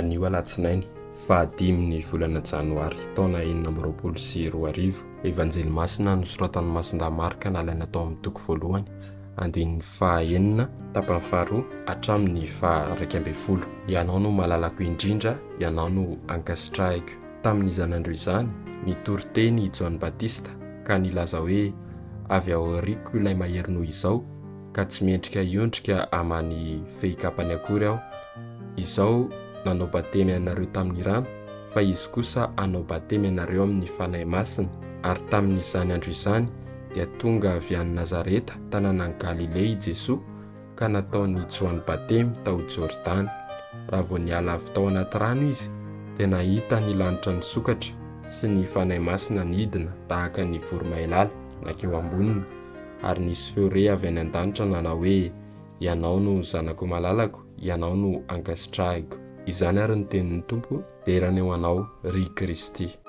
Anio Alatsinainy, fahadimy volana Janoary, taona 2024. Evanjely Masina nosoratan'i Marka nalaina tao amin'ny toko voalohany, andin'ny fahaenina tapany faharoa hatramin'ny faha-20. Ianao no malalako indrindra, Ianao no ankasitrahiko. Tamin'izany andro izany, nitory teny Joany Batista, ka nilaza hoe avy aoriako ilay mahery noho Izaho, ka tsy mendrika hiondrika amin'ny fehikapany akory aho. Izaho nanao batemy anareo tamin'ny rano, fa izy kosa hanao batemy anareo amin'ny Fanahy Masina. Ary tamin'izany andro izany dia tonga avy any Nazareta, tanànan'i Ilay Jesoa, ka nataon'i Joany batemy tao Jordany. Raha vao niala avy tao anaty rano izy, dia nahita ny lanitra nisokatra sy ny Fanahy Masina nidina tahaka ny voromailala nakeo amboniny, ary nisy feo re avy any an-danitra nanao hoe Ianao no zanako malalako, Ianao no ankasitrahiko. Izany ary ny tenin'ny Tompo, derany eo anao ry Kristy.